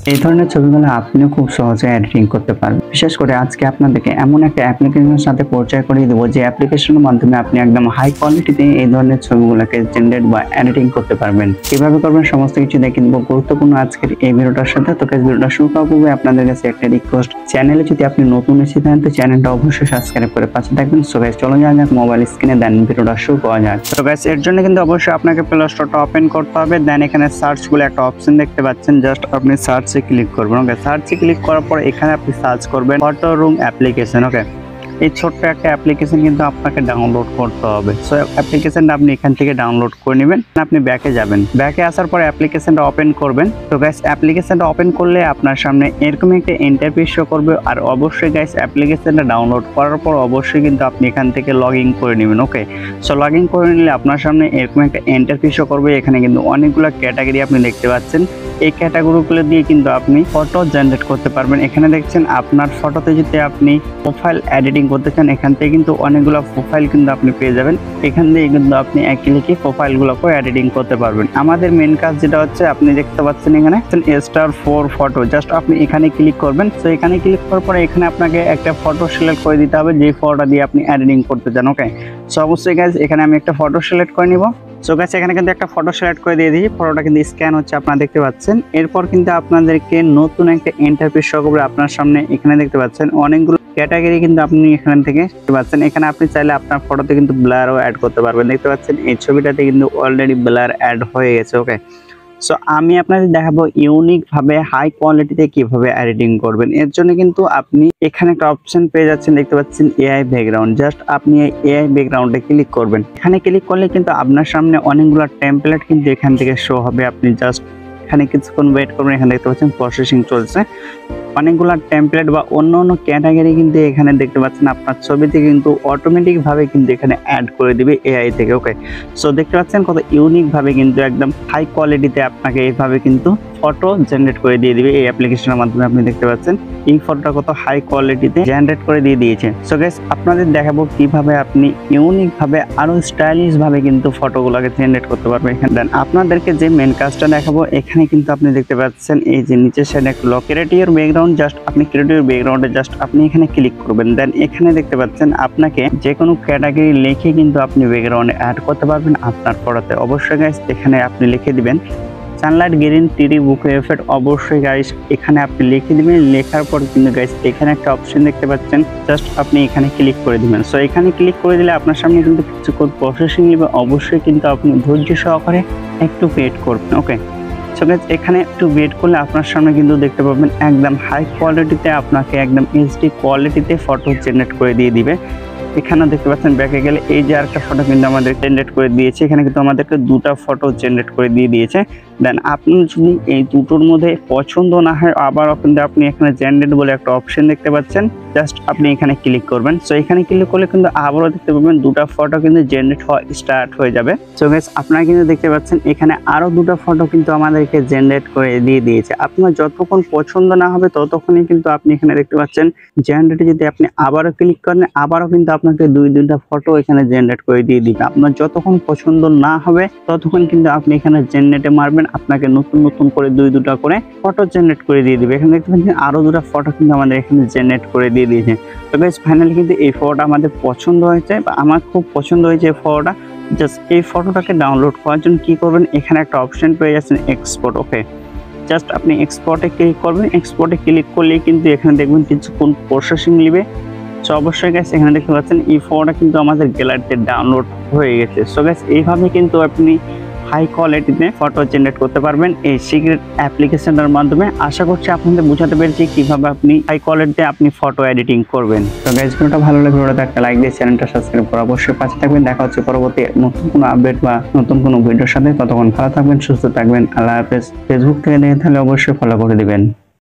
এই ধরনের ছবিগুলো আপনিও খুব সহজে এডিটিং করতে পারবেন। বিশেষ করে আজকে আপনাদেরকে এমন একটা অ্যাপ্লিকেশনের সাথে পরিচয় করিয়ে দেবো যে অ্যাপ্লিকেশনের মাধ্যমে আপনি একদম হাই কোয়ালিটিতে এই ধরনের ছবিগুলোকে জেনারেট বা এডিটিং করতে পারবেন। কিভাবে করবেন সমস্ত কিছু দেখিয়ে দেবো গুরুত্বপূর্ণ আজকের এই ভিডিওটার সাথে। তো গাইস, ভিডিওটা শুরু করার পূর্বে আপনাদের কাছে একটা রিকোয়েস্ট, চ্যানেলে যদি আপনি নতুন এসে থাকেন তো চ্যানেলটা অবশ্যই সাবস্ক্রাইব করে পাশে থাকবেন। সো গাইস, চলো যাওয়া যাক মোবাইল স্ক্রিনে, দেন ভিডিওটা শুরু করা যাক। তো গাইস, এর জন্য কিন্তু অবশ্যই আপনাকে প্লে স্টোরটা ওপেন করতে হবে। দেন এখানে সার্চ বলে একটা অপশন দেখতে পাচ্ছেন, জাস্ট আপনি সার্চে ক্লিক করবেন। ওকে, সার্চে ক্লিক করার পর এখানে আপনি সার্চ করবেন ফটো রুম অ্যাপ্লিকেশন। ওকে, এই ছোট্ট একটা অ্যাপ্লিকেশন কিন্তু আপনাকে ডাউনলোড করতে হবে। সো অ্যাপ্লিকেশনটা আপনি এখান থেকে ডাউনলোড করে নেবেন। আপনি ব্যাকে যাবেন, ব্যাকে আসার পর অ্যাপ্লিকেশনটা ওপেন করবেন। তো গাইস, অ্যাপ্লিকেশনটা ওপেন করলে আপনার সামনে এরকম একটা ইন্টারফেস শো করবে। আর অবশ্যই গাইস, অ্যাপ্লিকেশনটা ডাউনলোড করার পর অবশ্যই কিন্তু আপনি এখান থেকে লগ ইন করে নেবেন। ওকে, সো লগ ইন করে নিলে আপনার সামনে এরকম একটা ইন্টারফেস শো করবে। এখানে কিন্তু অনেকগুলো ক্যাটাগরি আপনি দেখতে পাচ্ছেন। এই ক্যাটাগরিগুলো দিয়ে কিন্তু আপনি ফটো জেনারেট করতে পারবেন। এখানে দেখছেন আপনার ফটোতে যদি আপনি প্রোফাইল এডিটিং করতে চান, এখান থেকে কিন্তু অনেকগুলো প্রোফাইল কিন্তু আপনি পেয়ে যাবেন। এখান থেকে কিন্তু আপনি এক ক্লিকে প্রোফাইলগুলোকে এডিটিং করতে পারবেন। আমাদের মেন কাজ যেটা হচ্ছে, আপনি দেখতে পাচ্ছেন এখানে *4 ফটো, জাস্ট আপনি এখানে ক্লিক করবেন। তো এখানে ক্লিক করার পরে এখানে আপনাকে একটা ফটো সিলেক্ট করে দিতে হবে, যে ফটোটা দিয়ে আপনি এডিটিং করতে চান। ওকে, সো অবশ্যই গাইস, এখানে আমি একটা ফটো সিলেক্ট করে নিব। সো গাইস, এখানে কিন্তু একটা ফটো সিলেক্ট করে দিয়ে দিই। ফটোটা কিন্তু স্ক্যান হচ্ছে, আপনারা দেখতে পাচ্ছেন। এরপর কিন্তু আপনাদেরকে নতুন একটা ইন্টারফেস শো করবে আপনার সামনে। এখানে দেখতে পাচ্ছেন অনেকগুলো ক্যাটাগরি কিন্তু আপনি এখান থেকে দেখতে পাচ্ছেন। এখানে আপনি চাইলে আপনার ফটোতে কিন্তু ব্লারও অ্যাড করতে পারবেন। দেখতে পাচ্ছেন এই ছবিটাতে কিন্তু অলরেডি ব্লার অ্যাড হয়ে গেছে। ওকে, সো আমি আপনাদের দেখাবো ইউনিক ভাবে হাই কোয়ালিটিতে কিভাবে এডিটিং করবেন। এর জন্য কিন্তু আপনি এখানে একটা অপশন পেয়ে যাচ্ছেন, দেখতে পাচ্ছেন এআই ব্যাকগ্রাউন্ড। জাস্ট আপনি এই এআই ব্যাকগ্রাউন্ডে ক্লিক করবেন। এখানে ক্লিক করলে কিন্তু আপনার সামনে অনেকগুলো টেমপ্লেট কিন্তু এখান থেকে শো হবে। আপনি জাস্ট এখানে কিছুক্ষণ ওয়েট করবেন। এখানে দেখতে পাচ্ছেন প্রসেসিং চলছে। অনেকগুলো টেমপ্লেট বা অন্য ক্যাটাগরি কিন্তু এখানে দেখতে পাচ্ছেন আপনার ছবিতে কিন্তু অটোমেটিক ভাবে কিন্তু এখানে অ্যাড করে দিবে এআই থেকে। ওকে, সো দেখতে পাচ্ছেন কত ইউনিক ভাবে কিন্তু একদম হাই কোয়ালিটিতে আপনাকে এইভাবে কিন্তু ফটো জেনারেট করে দিয়ে দিবে এই অ্যাপ্লিকেশনের মাধ্যমে। আপনি দেখতে পাচ্ছেন এই ফটোটা কত হাই কোয়ালিটিতে জেনারেট করে দিয়ে দিয়েছে। সো গাইস, আপনাদের দেখাবো কিভাবে আপনি ইউনিক ভাবে আরো স্টাইলিশ ভাবে কিন্তু ফটোগুলোকে জেনারেট করতে পারবেন। এখানে দেন আপনাদেরকে যে মেন কাজটা দেখাবো, এখানে কিন্তু আপনি দেখতে পাচ্ছেন এই যে নিচের সাইডে একটা ক্রিয়েট ব্যাকগ্রাউন্ড, জাস্ট আপনি ক্রিয়েট ব্যাকগ্রাউন্ডে জাস্ট আপনি এখানে ক্লিক করবেন। দেন এখানে দেখতে পাচ্ছেন আপনাকে যে কোনো ক্যাটাগরি লিখে কিন্তু আপনি ব্যাকগ্রাউন্ডে অ্যাড করতে পারবেন আপনার ফটোতে। অবশ্যই গাইস, এখানে আপনি লিখে দিবেন সানলাইট গ্রিন 3D বুকে এফেক্ট। অবশ্যই গাইস, এখানে আপনি লিখে দিবেন। লেখার পর কিন্তু গাইস এখানে একটা অপশন দেখতে পাচ্ছেন, জাস্ট আপনি এখানে ক্লিক করে দিবেন। সো এখানে ক্লিক করে দিলে আপনার সামনে কিন্তু কিছুক্ষণ প্রসেসিং নেবে। অবশ্যই কিন্তু আপনি ধৈর্য সহকারে একটু ওয়েট করবেন। ওকে, সো গাইস, এখানে একটু ওয়েট করলে আপনার সামনে কিন্তু দেখতে পাবেন একদম হাই কোয়ালিটিতে আপনাকে একদম এইচডি কোয়ালিটিতে ফটো জেনারেট করে দিয়ে দিবে। এখানে দেখতে পাচ্ছেন ব্যাকে গেলে এই যে আরেকটা ফটো কিন্তু আমাদের জেনারেট করে দিয়েছে। এখানে কিন্তু আমাদেরকে দুটো ফটো জেনারেট করে দিয়ে দিয়েছে। দেন আপনি যদি এই দুটোর মধ্যে পছন্দ না হয়, আবারও কিন্তু আপনি এখানে জেনারেট বলে একটা অপশন দেখতে পাচ্ছেন, জাস্ট আপনি এখানে ক্লিক করবেন। সো এখানে ক্লিক করলে কিন্তু আবারও দেখতে পাবেন দুটো ফটো কিন্তু জেনারেট হওয়া স্টার্ট হয়ে যাবে। সো গাইস, আপনারা কিন্তু দেখতে পাচ্ছেন এখানে আরো দুটো ফটো কিন্তু আমাদেরকে জেনারেট করে দিয়ে দিয়েছে। আপনার যতক্ষণ পছন্দ না হবে ততক্ষণই কিন্তু আপনি এখানে দেখতে পাচ্ছেন জেনারেটে যদি আপনি আবারও ক্লিক করেন, আবারও কিন্তু আপনাকে দুইটা ফটো এখানে জেনারেট করে দিয়ে দিবে। আপনার যতক্ষণ পছন্দ না হবে ততক্ষণ কিন্তু আপনি এখানে জেনারেটে মারবেন, আপনাকে নতুন করে দুটা করে ফটো জেনারেট করে দিয়ে দিবে। এখানে দেখতে পাচ্ছেন আরো দুটো ফটো কিন্তু আমাদের এখানে জেনারেট করে দিয়ে দিয়েছে। তো গাইস, ফাইনালি কিন্তু এই ফটোটা আমাদের পছন্দ হয়েছে বা আমার খুব পছন্দ হয়েছে এই ফটোটা। জাস্ট এই ফটোটাকে ডাউনলোড করার জন্য কি করবেন, এখানে একটা অপশন পেয়ে যাচ্ছেন এক্সপোর্ট। ওকে, জাস্ট আপনি এক্সপোর্টে ক্লিক করবেন। এক্সপোর্টে ক্লিক করলেই কিন্তু এখানে দেখবেন কিছুক্ষণ প্রসেসিং নেবে। সো অবশ্যই গাইস, এখানে দেখতে পাচ্ছেন এই ফটোটা কিন্তু আমাদের গ্যালারিতে ডাউনলোড হয়ে গেছে। সো গাইস, এইভাবে কিন্তু আপনি হাই কোয়ালিটিতে ফটো জেনারেট করতে পারবেন এই সিক্রেট অ্যাপ্লিকেশনের মাধ্যমে। আশা করছি আপনাদের বোঝাতে পেরেছি কিভাবে আপনি হাই কোয়ালিটিতে আপনি ফটো এডিটিং করবেন। তো গাইস, ভিডিওটা ভালো লাগলে ভিডিওটা একটা লাইক দিয়ে চ্যানেলটা সাবস্ক্রাইব করে অবশ্যই পাশে থাকবেন। দেখা হচ্ছে পরবর্তী নতুন কোনো আপডেট বা নতুন কোনো ভিডিওর সাথে। ততক্ষণ ভালো থাকবেন, সুস্থ থাকবেন। আল্লাহ হাফেজ। ফেসবুক থেকে দেখে তাহলে অবশ্যই ফলো করে দিবেন।